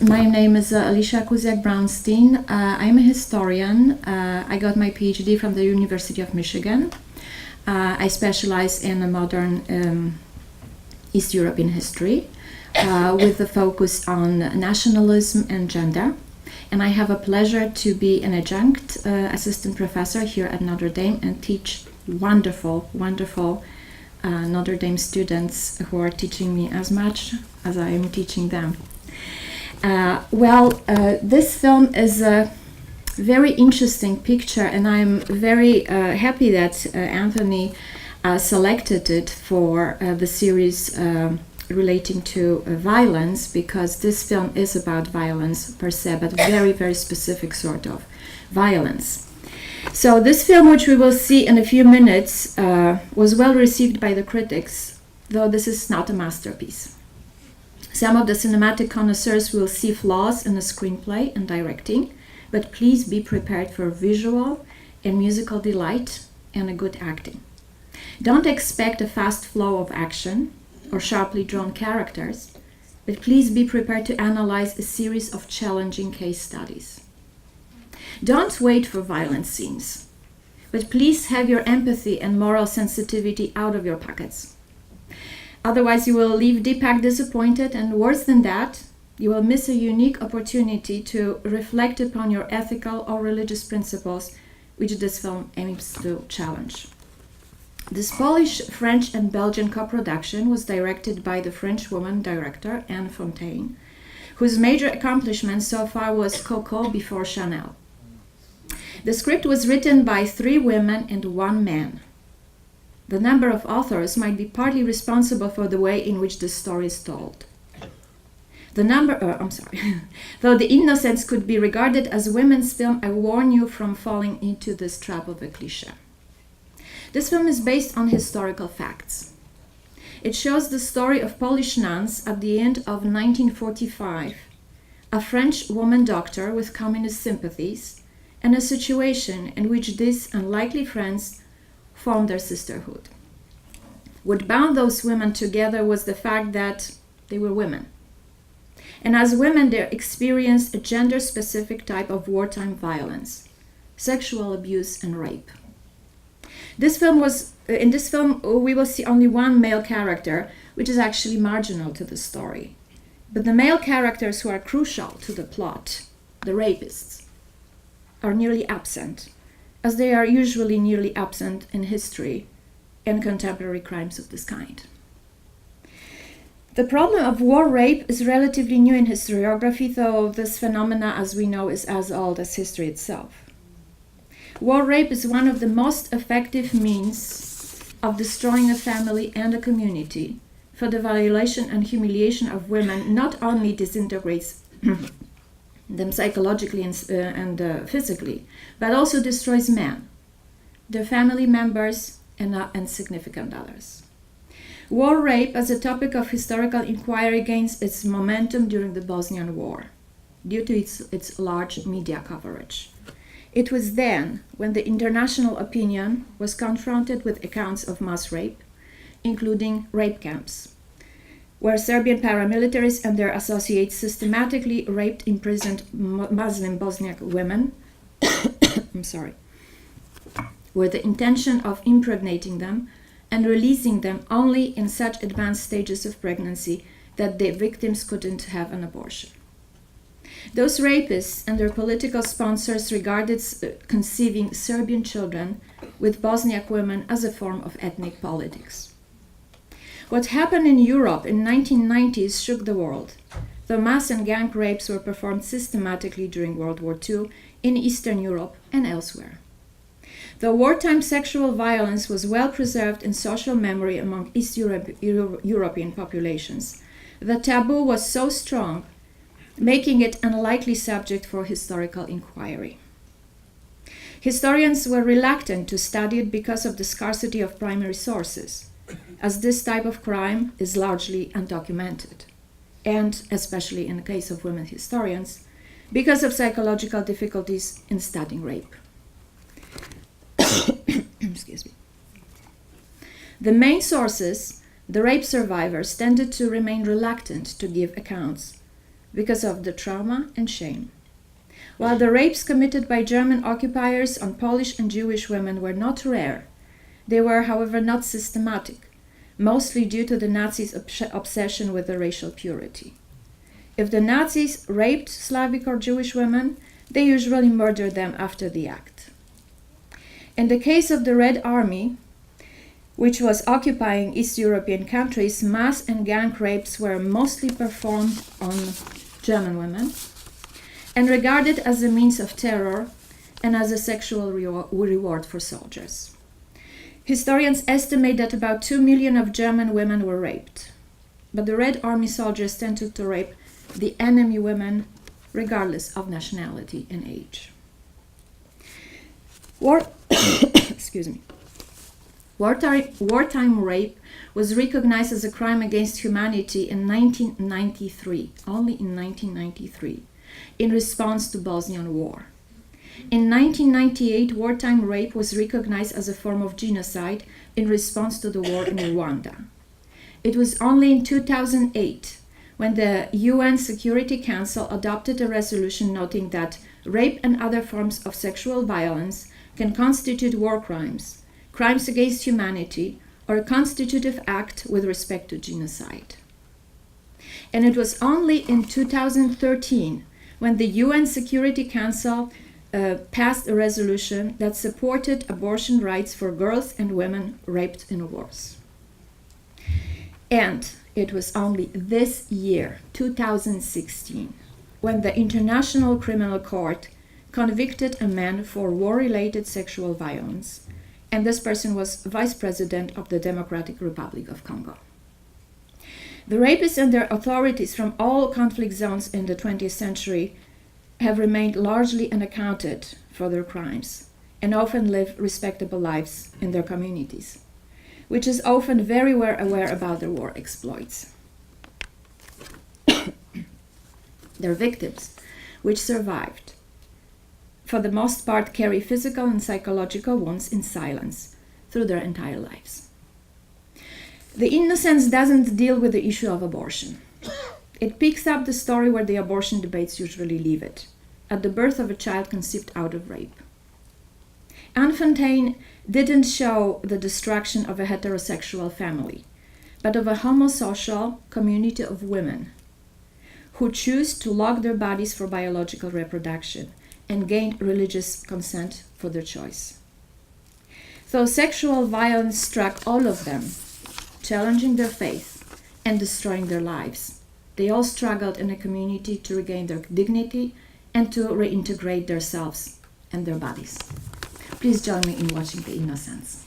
My name is Alicja Kusiak-Brownstein. I'm a historian. I got my PhD from the University of Michigan. I specialize in modern East European history with a focus on nationalism and gender. And I have a pleasure to be an adjunct assistant professor here at Notre Dame and teach wonderful Notre Dame students who are teaching me as much as I am teaching them. This film is a very interesting picture, and I'm very happy that Anthony selected it for the series relating to violence, because this film is about violence per se, but very specific sort of violence. So this film, which we will see in a few minutes, was well received by the critics, though this is not a masterpiece. Some of the cinematic connoisseurs will see flaws in the screenplay and directing, but please be prepared for visual and musical delight and a good acting. Don't expect a fast flow of action or sharply drawn characters, but please be prepared to analyze a series of challenging case studies. Don't wait for violent scenes, but please have your empathy and moral sensitivity out of your pockets. Otherwise, you will leave Deepak disappointed, and worse than that, you will miss a unique opportunity to reflect upon your ethical or religious principles, which this film aims to challenge. This Polish, French, and Belgian co-production was directed by the French woman director Anne Fontaine, whose major accomplishment so far was Coco before Chanel. The script was written by 3 women and 1 man. The number of authors might be partly responsible for the way in which the story is told. Though The Innocents could be regarded as a women's film, I warn you from falling into this trap of a cliché. This film is based on historical facts. It shows the story of Polish nuns at the end of 1945, a French woman doctor with communist sympathies, and a situation in which these unlikely friends formed their sisterhood. What bound those women together was the fact that they were women. And as women, they experienced a gender-specific type of wartime violence, sexual abuse and rape. In this film, we will see only 1 male character, which is actually marginal to the story. But the male characters who are crucial to the plot, the rapists, are nearly absent, as they are usually nearly absent in history and contemporary crimes of this kind. The problem of war rape is relatively new in historiography, though this phenomena, as we know, is as old as history itself. War rape is one of the most effective means of destroying a family and a community, for the violation and humiliation of women not only disintegrates them psychologically and physically, but also destroys men, their family members, and significant others. War rape as a topic of historical inquiry gains its momentum during the Bosnian War, due to its large media coverage. It was then when the international opinion was confronted with accounts of mass rape, including rape camps, where Serbian paramilitaries and their associates systematically raped imprisoned Muslim Bosniak women with the intention of impregnating them and releasing them only in such advanced stages of pregnancy that the victims couldn't have an abortion. Those rapists and their political sponsors regarded conceiving Serbian children with Bosniak women as a form of ethnic politics. What happened in Europe in the 1990s shook the world. The mass and gang rapes were performed systematically during World War II in Eastern Europe and elsewhere. Though wartime sexual violence was well preserved in social memory among East European populations, the taboo was so strong, making it an unlikely subject for historical inquiry. Historians were reluctant to study it because of the scarcity of primary sources, as this type of crime is largely undocumented, and especially in the case of women historians, because of psychological difficulties in studying rape. Excuse me. The main sources, the rape survivors, tended to remain reluctant to give accounts, because of the trauma and shame. While the rapes committed by German occupiers on Polish and Jewish women were not rare, they were, however, not systematic, mostly due to the Nazis' obsession with the racial purity. If the Nazis raped Slavic or Jewish women, they usually murdered them after the act. In the case of the Red Army, which was occupying East European countries, mass and gang rapes were mostly performed on German women and regarded as a means of terror and as a sexual reward for soldiers. Historians estimate that about 2 million of German women were raped, but the Red Army soldiers tended to rape the enemy women regardless of nationality and age. Excuse me. Wartime rape was recognized as a crime against humanity in 1993, only in 1993, in response to Bosnian War. In 1998, wartime rape was recognized as a form of genocide in response to the war in Rwanda. It was only in 2008 when the UN Security Council adopted a resolution noting that rape and other forms of sexual violence can constitute war crimes, crimes against humanity, or a constitutive act with respect to genocide. And it was only in 2013 when the UN Security Council passed a resolution that supported abortion rights for girls and women raped in wars. And it was only this year, 2016, when the International Criminal Court convicted a man for war-related sexual violence, and this person was vice president of the Democratic Republic of Congo. The rapists and their authorities from all conflict zones in the 20th century have remained largely unaccounted for their crimes and often live respectable lives in their communities, which is often very well aware about their war exploits. Their victims, which survived, for the most part carry physical and psychological wounds in silence through their entire lives. The Innocence doesn't deal with the issue of abortion. It picks up the story where the abortion debates usually leave it, at the birth of a child conceived out of rape. Anne Fontaine didn't show the destruction of a heterosexual family, but of a homosocial community of women who choose to lock their bodies for biological reproduction and gain religious consent for their choice. Though sexual violence struck all of them, challenging their faith and destroying their lives, they all struggled in a community to regain their dignity and to reintegrate themselves and their bodies. Please join me in watching The Innocents.